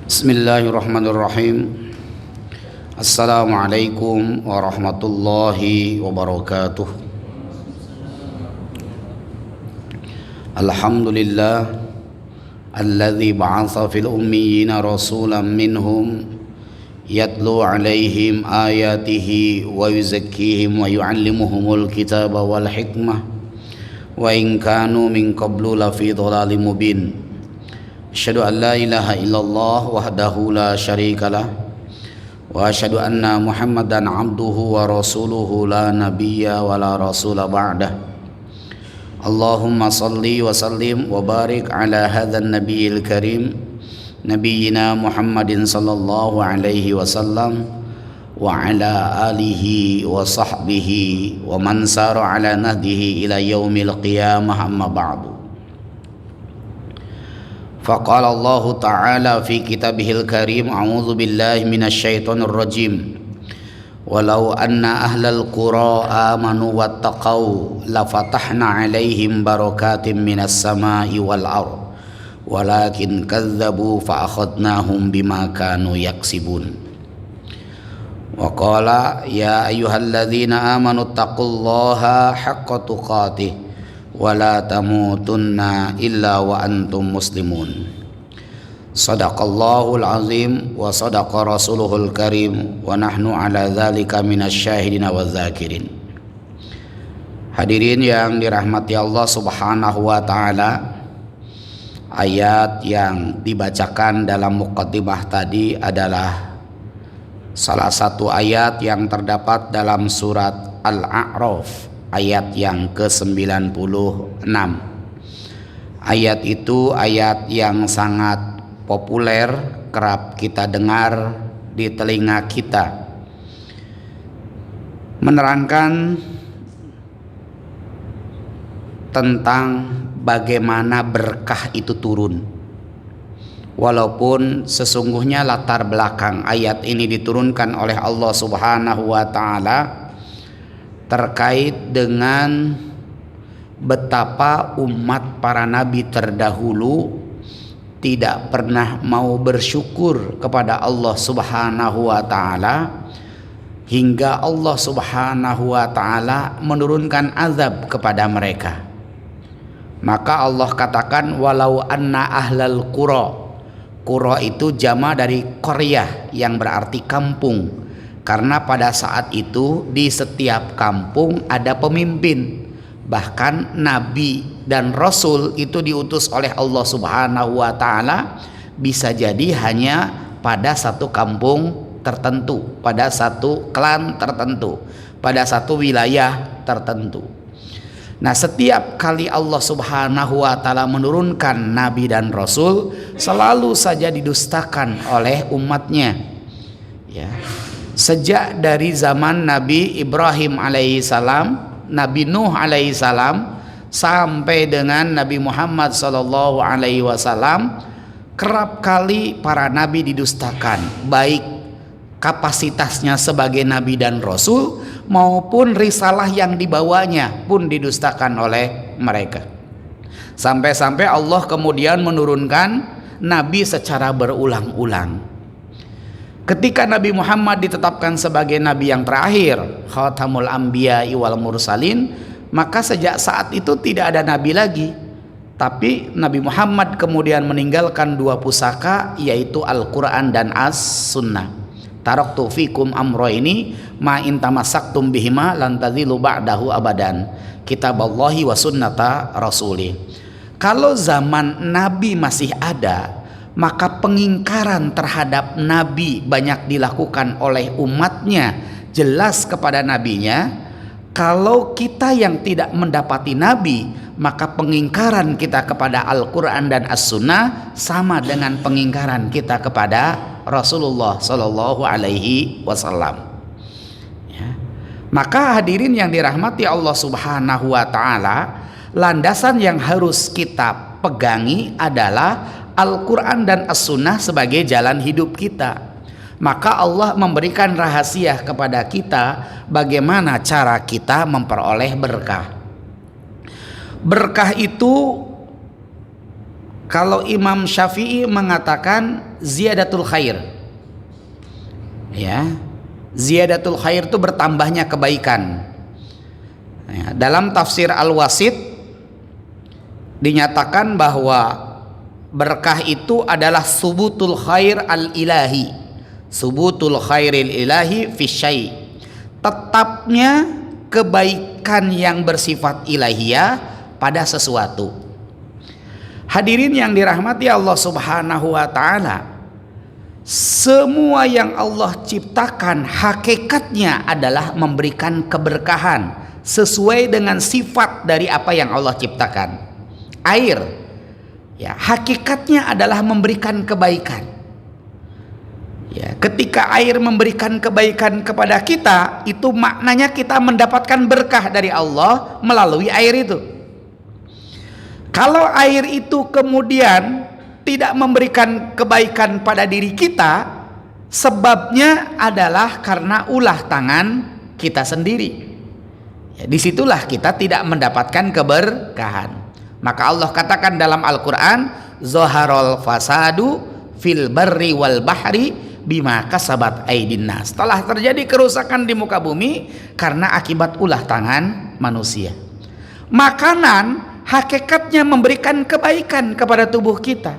Bismillahirrahmanirrahim. Assalamualaikum warahmatullahi wabarakatuh. Alhamdulillah alladzi ba'atsa fil ummiyina rasulan minhum yatlu alaihim ayatihi wa yuzakkihim wa yu'allimuhumul kitaba wal hikmah wa in kanu min qablu lafi dhalalin mubin. Asyhadu an la ilaha illallah wahdahu la syarikalah wa asyhadu anna Muhammadan abduhu wa rasuluhu la nabiyya wa la rasula ba'dah. Allahumma salli wa sallim wa barik ala hadzal nabiyil karim nabiyyina Muhammadin sallallahu alaihi wasallam wa ala alihi wa sahbihi wa man sara ala nahdihi ila yaumil qiyamah, amma ba'du. Faqala Allah Ta'ala fi kitabihil karim, a'udzu billahi minasyaitonir rajim. Walau anna ahlal qura amanu wattaqau lafatahna 'alaihim barakatim minas samai wal ardh walakin kadzdzabu fa akhadnahum bima kanu yaksibun. Wa qala ya ayyuhalladzina amanu taqullaha haqqa tuqatih wala tamutunna illa wa antum muslimun. Sadaqallahul azim wa sadaqa rasuluhul karim wa nahnu ala dzalika minasyahidina wadzakirin. Hadirin yang dirahmati Allah Subhanahu wa taala, ayat yang dibacakan dalam muqaddimah tadi adalah salah satu ayat yang terdapat dalam surat Al-A'raf, ayat yang ke-96. Ayat itu ayat yang sangat populer, kerap kita dengar di telinga kita, menerangkan tentang bagaimana berkah itu turun. Walaupun sesungguhnya latar belakang ayat ini diturunkan oleh Allah Subhanahu wa taala terkait dengan betapa umat para nabi terdahulu tidak pernah mau bersyukur kepada Allah Subhanahu wa taala, hingga Allah Subhanahu wa taala menurunkan azab kepada mereka. Maka Allah katakan walau anna ahlal qura. Qura itu jama dari qaryah yang berarti kampung. Karena pada saat itu di setiap kampung ada pemimpin. Bahkan nabi dan rasul itu diutus oleh Allah Subhanahu wa taala bisa jadi hanya pada satu kampung tertentu, pada satu klan tertentu, pada satu wilayah tertentu. Nah, setiap kali Allah Subhanahu wa taala menurunkan nabi dan rasul, selalu saja didustakan oleh umatnya. Ya. Sejak dari zaman Nabi Ibrahim alaihissalam, Nabi Nuh alaihissalam, sampai dengan Nabi Muhammad sallallahu alaihi wasallam, kerap kali para nabi didustakan, baik kapasitasnya sebagai nabi dan rasul maupun risalah yang dibawanya pun didustakan oleh mereka. Sampai-sampai Allah kemudian menurunkan nabi secara berulang-ulang. Ketika Nabi Muhammad ditetapkan sebagai nabi yang terakhir, khatamul anbiya wal mursalin, maka sejak saat itu tidak ada nabi lagi. Tapi Nabi Muhammad kemudian meninggalkan dua pusaka, yaitu Al-Quran dan As-Sunnah. Taraktu fikum amroini ma in tamassaktum bihima lan tadhillu ba'dahu abadan, kitaballahi wa sunnata rasuli. Kalau zaman nabi masih ada, maka pengingkaran terhadap nabi banyak dilakukan oleh umatnya, jelas kepada nabinya. Kalau kita yang tidak mendapati nabi, maka pengingkaran kita kepada Al-Quran dan As-Sunnah sama dengan pengingkaran kita kepada Rasulullah Sallallahu Alaihi Wasallam. Ya. Maka hadirin yang dirahmati Allah Subhanahu Wa Taala, landasan yang harus kita pegangi adalah Al-Quran dan As-Sunnah sebagai jalan hidup kita. Maka Allah memberikan rahasia kepada kita bagaimana cara kita memperoleh berkah. Berkah itu, kalau Imam Syafi'i mengatakan ziyadatul khair. Ya, ziyadatul khair itu bertambahnya kebaikan. Ya, dalam tafsir Al-Wasit dinyatakan bahwa berkah itu adalah subutul khair al-ilahi, subutul khairil ilahi fi syai', tetapnya kebaikan yang bersifat ilahiyah pada sesuatu. Hadirin yang dirahmati Allah Subhanahu wa taala, semua yang Allah ciptakan hakikatnya adalah memberikan keberkahan sesuai dengan sifat dari apa yang Allah ciptakan. Air, ya, hakikatnya adalah memberikan kebaikan. Ya, ketika air memberikan kebaikan kepada kita, itu maknanya kita mendapatkan berkah dari Allah melalui air itu. Kalau air itu kemudian tidak memberikan kebaikan pada diri kita, sebabnya adalah karena ulah tangan kita sendiri. Ya, disitulah kita tidak mendapatkan keberkahan. Maka Allah katakan dalam Al-Quran, Zoharol fasadu fil barri wal bahri bima kasabat aydin nas. Telah terjadi kerusakan di muka bumi karena akibat ulah tangan manusia. Makanan hakikatnya memberikan kebaikan kepada tubuh kita.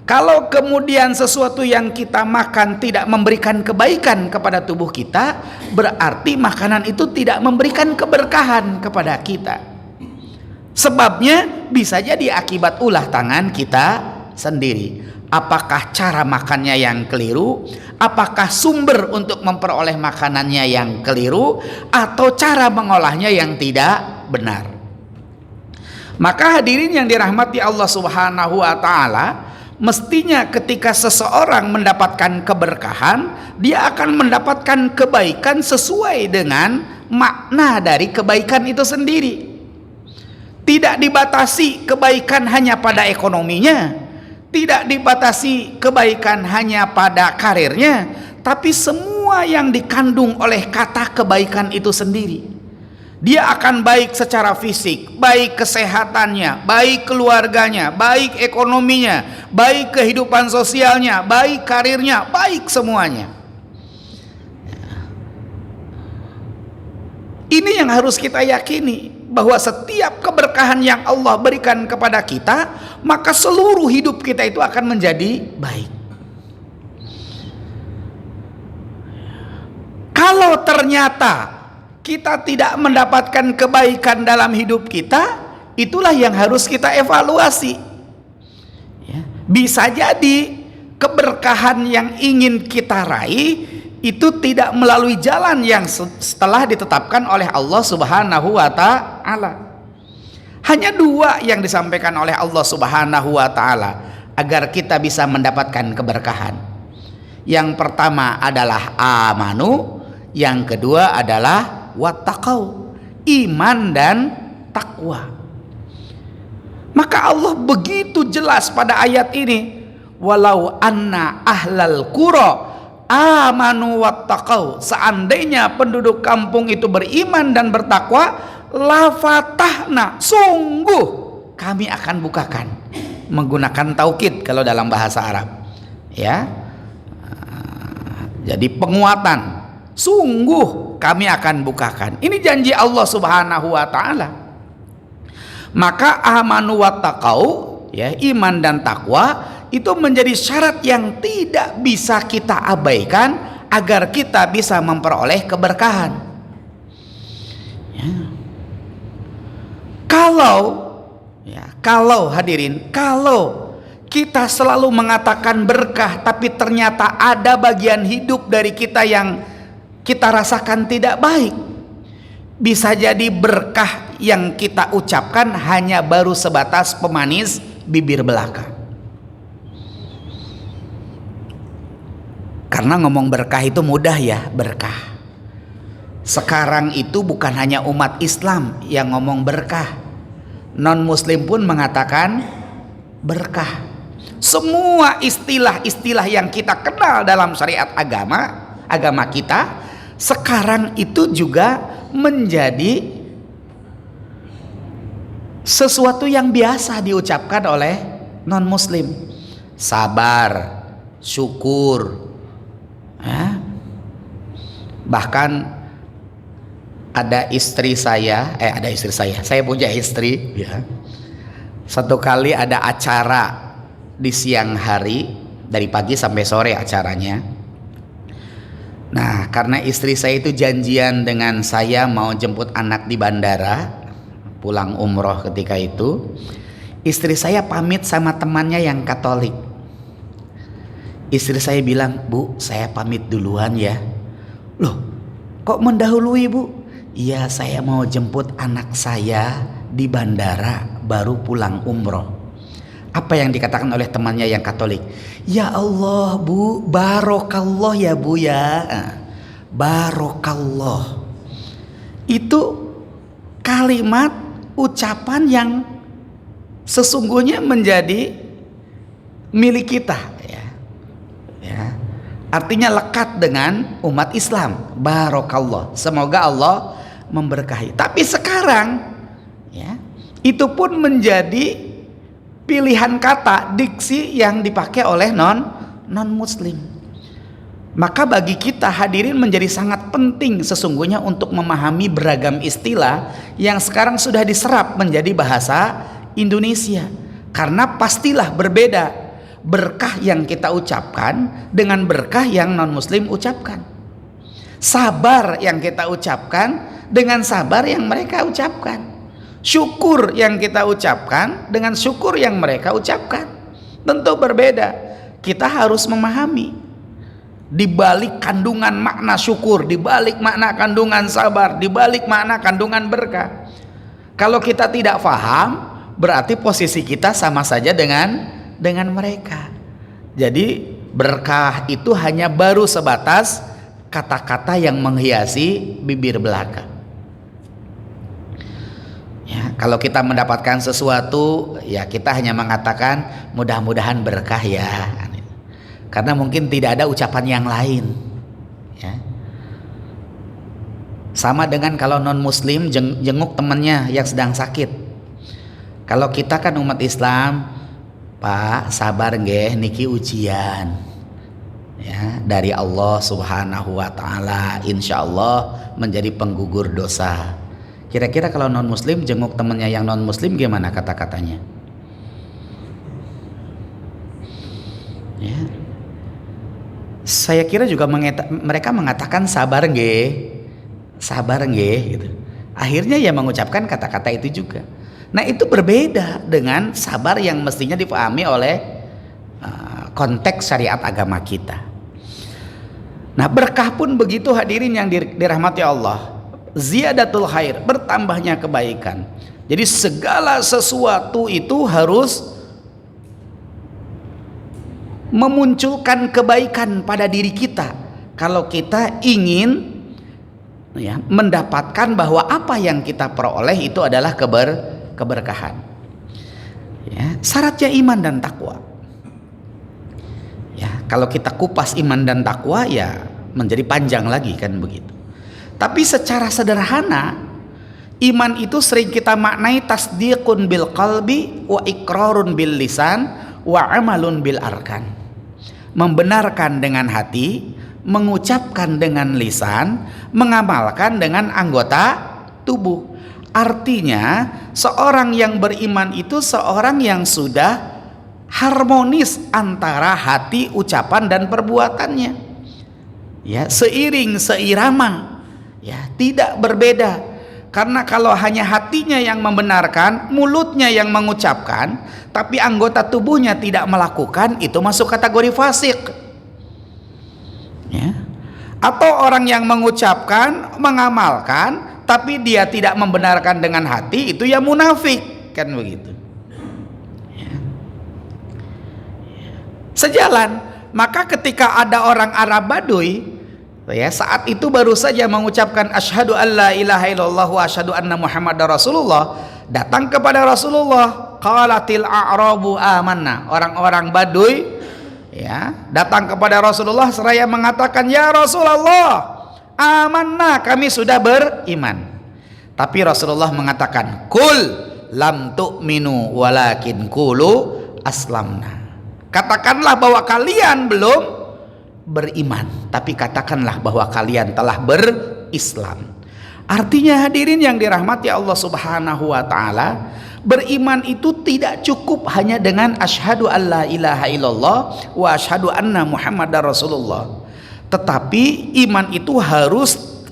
Kalau kemudian sesuatu yang kita makan tidak memberikan kebaikan kepada tubuh kita, berarti makanan itu tidak memberikan keberkahan kepada kita. Sebabnya bisa jadi akibat ulah tangan kita sendiri. Apakah cara makannya yang keliru? Apakah sumber untuk memperoleh makanannya yang keliru? Atau cara mengolahnya yang tidak benar? Maka hadirin yang dirahmati Allah Subhanahu wa taala, mestinya ketika seseorang mendapatkan keberkahan, dia akan mendapatkan kebaikan sesuai dengan makna dari kebaikan itu sendiri. Tidak dibatasi kebaikan hanya pada ekonominya, tidak dibatasi kebaikan hanya pada karirnya, tapi semua yang dikandung oleh kata kebaikan itu sendiri. Dia akan baik secara fisik, baik kesehatannya, baik keluarganya, baik ekonominya, baik kehidupan sosialnya, baik karirnya, baik semuanya. Ini yang harus kita yakini, bahwa setiap keberkahan yang Allah berikan kepada kita, maka seluruh hidup kita itu akan menjadi baik. Kalau ternyata kita tidak mendapatkan kebaikan dalam hidup kita, itulah yang harus kita evaluasi. Ya, bisa jadi keberkahan yang ingin kita raih itu tidak melalui jalan yang setelah ditetapkan oleh Allah Subhanahu wa ta'ala. Hanya dua yang disampaikan oleh Allah Subhanahu wa ta'ala agar kita bisa mendapatkan keberkahan. Yang pertama adalah amanu, yang kedua adalah wattaqau, iman dan takwa. Maka Allah begitu jelas pada ayat ini, walau anna ahlal qura amanu wattaqau, seandainya penduduk kampung itu beriman dan bertakwa, lafatahna, sungguh kami akan bukakan, menggunakan taukid kalau dalam bahasa Arab, ya. Jadi penguatan, sungguh kami akan bukakan. Ini janji Allah Subhanahu wa taala. Maka amanu wattaqau, ya, iman dan takwa itu menjadi syarat yang tidak bisa kita abaikan agar kita bisa memperoleh keberkahan. Ya. Kalau hadirin, kalau kita selalu mengatakan berkah, tapi ternyata ada bagian hidup dari kita yang kita rasakan tidak baik, bisa jadi berkah yang kita ucapkan hanya baru sebatas pemanis bibir belaka. Karena ngomong berkah itu mudah ya, berkah. Sekarang itu bukan hanya umat Islam yang ngomong berkah, non muslim pun mengatakan berkah. Semua istilah-istilah yang kita kenal dalam syariat agama kita sekarang itu juga menjadi sesuatu yang biasa diucapkan oleh non muslim. Sabar, syukur. Ya. Bahkan ada istri saya, saya punya istri, ya. Satu kali ada acara di siang hari, dari pagi sampai sore acaranya. Nah, karena istri saya itu janjian dengan saya mau jemput anak di bandara, pulang umroh ketika itu, istri saya pamit sama temannya yang Katolik. Istri saya bilang, "Bu, saya pamit duluan ya." "Loh, kok mendahului, Bu?" "Iya, saya mau jemput anak saya di bandara, baru pulang umroh." Apa yang dikatakan oleh temannya yang Katolik? "Ya Allah, Bu, barokallah ya Bu ya." Barokallah. Itu kalimat ucapan yang sesungguhnya menjadi milik kita, ya. Ya. Artinya lekat dengan umat Islam. Barokallah. Semoga Allah memberkahi. Tapi sekarang, ya, itu pun menjadi pilihan kata, diksi yang dipakai oleh non muslim. Maka bagi kita hadirin menjadi sangat penting sesungguhnya untuk memahami beragam istilah yang sekarang sudah diserap menjadi bahasa Indonesia. Karena pastilah berbeda berkah yang kita ucapkan dengan berkah yang non muslim ucapkan. Sabar yang kita ucapkan dengan sabar yang mereka ucapkan. Syukur yang kita ucapkan dengan syukur yang mereka ucapkan tentu berbeda. Kita harus memahami di balik kandungan makna syukur, di balik makna kandungan sabar, di balik makna kandungan berkah. Kalau kita tidak paham, berarti posisi kita sama saja dengan mereka. Jadi berkah itu hanya baru sebatas kata-kata yang menghiasi bibir belaka. Ya, kalau kita mendapatkan sesuatu, ya kita hanya mengatakan mudah-mudahan berkah ya, karena mungkin tidak ada ucapan yang lain. Ya. Sama dengan kalau non muslim jenguk temannya yang sedang sakit. Kalau kita kan umat Islam, "Pak, sabar nggih niki ujian ya dari Allah Subhanahu wa taala, insyaallah menjadi penggugur dosa." Kira-kira kalau non muslim jenguk temannya yang non muslim gimana kata-katanya? Ya. Saya kira juga mereka mengatakan sabar nggih gitu. Akhirnya ya mengucapkan kata-kata itu juga. Nah, itu berbeda dengan sabar yang mestinya dipahami oleh konteks syariat agama kita. Nah, berkah pun begitu hadirin yang dirahmati Allah. Ziyadatul khair, bertambahnya kebaikan. Jadi segala sesuatu itu harus memunculkan kebaikan pada diri kita. Kalau kita ingin ya, mendapatkan bahwa apa yang kita peroleh itu adalah keberkahan. Ya, syaratnya iman dan takwa. Ya, kalau kita kupas iman dan takwa ya menjadi panjang lagi kan begitu. Tapi secara sederhana, iman itu sering kita maknai tasdiqun bil qalbi wa iqrarun bil lisan wa amalun bil arkan. Membenarkan dengan hati, mengucapkan dengan lisan, mengamalkan dengan anggota tubuh. Artinya, seorang yang beriman itu seorang yang sudah harmonis antara hati, ucapan dan perbuatannya. Ya, seiring seirama. Ya, tidak berbeda. Karena kalau hanya hatinya yang membenarkan, mulutnya yang mengucapkan, tapi anggota tubuhnya tidak melakukan, itu masuk kategori fasik. Ya. Atau orang yang mengucapkan, mengamalkan, tapi dia tidak membenarkan dengan hati, itu ya munafik, kan begitu. Ya. Sejalan, maka ketika ada orang Arab Baduy, ya, saat itu baru saja mengucapkan asyhadu alla ilaha illallah wa asyhadu anna muhammadar rasulullah, datang kepada Rasulullah, qalatil a'rabu amanna, orang-orang Baduy ya datang kepada Rasulullah seraya mengatakan, "Ya Rasulullah, amanna, kami sudah beriman." Tapi Rasulullah mengatakan, "Kul lam tu'minu walakin qulu aslamna." Katakanlah bahwa kalian belum beriman, tapi katakanlah bahwa kalian telah berislam. Artinya hadirin yang dirahmati Allah Subhanahu wa taala, beriman itu tidak cukup hanya dengan asyhadu alla ilaha illallah wa asyhadu anna muhammadar rasulullah. Tetapi iman itu harus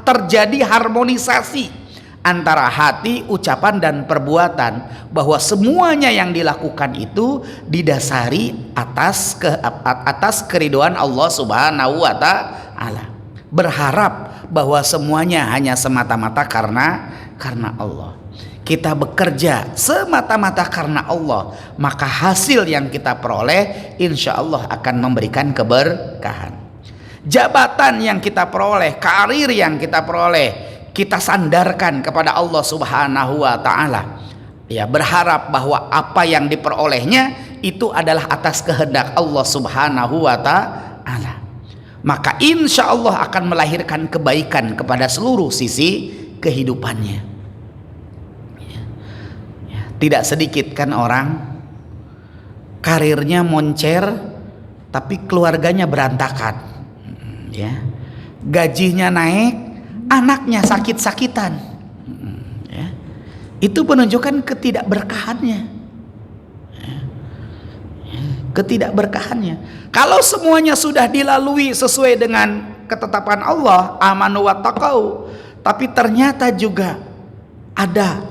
terjadi harmonisasi antara hati, ucapan dan perbuatan, bahwa semuanya yang dilakukan itu didasari atas keridhaan Allah Subhanahu wa taala. Berharap bahwa semuanya hanya semata-mata karena Allah. Kita bekerja semata-mata karena Allah, maka hasil yang kita peroleh insya Allah akan memberikan keberkahan. Jabatan yang kita peroleh, karir yang kita peroleh, kita sandarkan kepada Allah Subhanahu wa taala. Ya, berharap bahwa apa yang diperolehnya itu adalah atas kehendak Allah Subhanahu wa taala. Maka insya Allah akan melahirkan kebaikan kepada seluruh sisi kehidupannya. Tidak sedikit kan orang karirnya moncer tapi keluarganya berantakan, ya. Gajinya naik, anaknya sakit-sakitan, ya. Itu menunjukkan ketidakberkahannya, ya. Ketidakberkahannya. Kalau semuanya sudah dilalui sesuai dengan ketetapan Allah, amanu wa taqau, tapi ternyata juga ada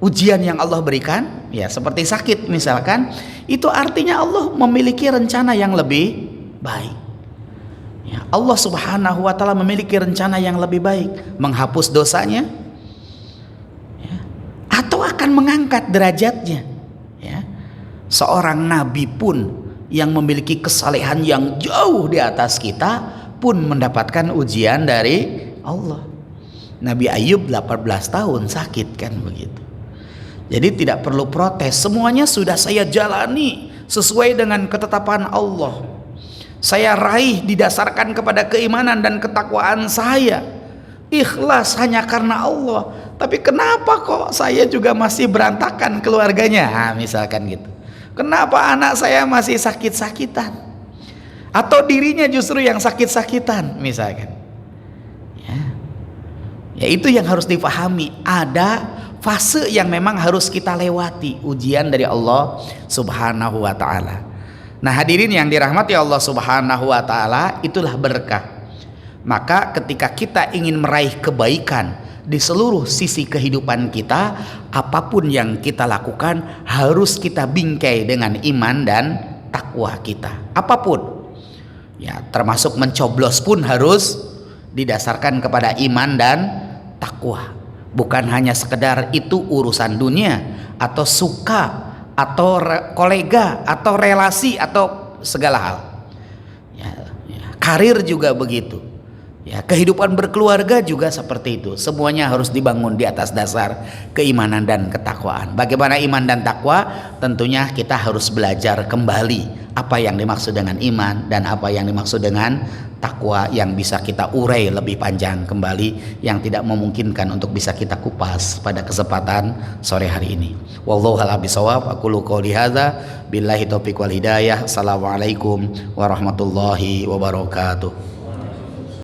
ujian yang Allah berikan, ya seperti sakit misalkan, itu artinya Allah memiliki rencana yang lebih baik. Ya, Allah Subhanahu wa taala memiliki rencana yang lebih baik, menghapus dosanya, ya, atau akan mengangkat derajatnya. Ya. Seorang nabi pun yang memiliki kesalehan yang jauh di atas kita pun mendapatkan ujian dari Allah. Nabi Ayub 18 tahun sakit kan begitu. Jadi tidak perlu protes, semuanya sudah saya jalani sesuai dengan ketetapan Allah. Saya raih didasarkan kepada keimanan dan ketakwaan saya. Ikhlas hanya karena Allah. Tapi kenapa kok saya juga masih berantakan keluarganya? Nah, misalkan gitu. Kenapa anak saya masih sakit-sakitan? Atau dirinya justru yang sakit-sakitan misalkan. Ya itu yang harus dipahami. Ada fase yang memang harus kita lewati, ujian dari Allah Subhanahu wa taala. Nah, hadirin yang dirahmati Allah Subhanahu wa taala, itulah berkah. Maka ketika kita ingin meraih kebaikan di seluruh sisi kehidupan kita, apapun yang kita lakukan harus kita bingkai dengan iman dan takwa kita. Apapun. Ya, termasuk mencoblos pun harus didasarkan kepada iman dan takwa. Bukan hanya sekedar itu urusan dunia atau suka atau kolega atau relasi atau segala hal. Ya, karir juga begitu. Ya, kehidupan berkeluarga juga seperti itu. Semuanya harus dibangun di atas dasar keimanan dan ketakwaan. Bagaimana iman dan takwa? Tentunya kita harus belajar kembali apa yang dimaksud dengan iman dan apa yang dimaksud dengan takwa, yang bisa kita urai lebih panjang kembali, yang tidak memungkinkan untuk bisa kita kupas pada kesempatan sore hari ini. Wallahu a'lam bishawab. Aqulu qouli hadza billahi taufiq wal hidayah. Assalamualaikum warahmatullahi wabarakatuh.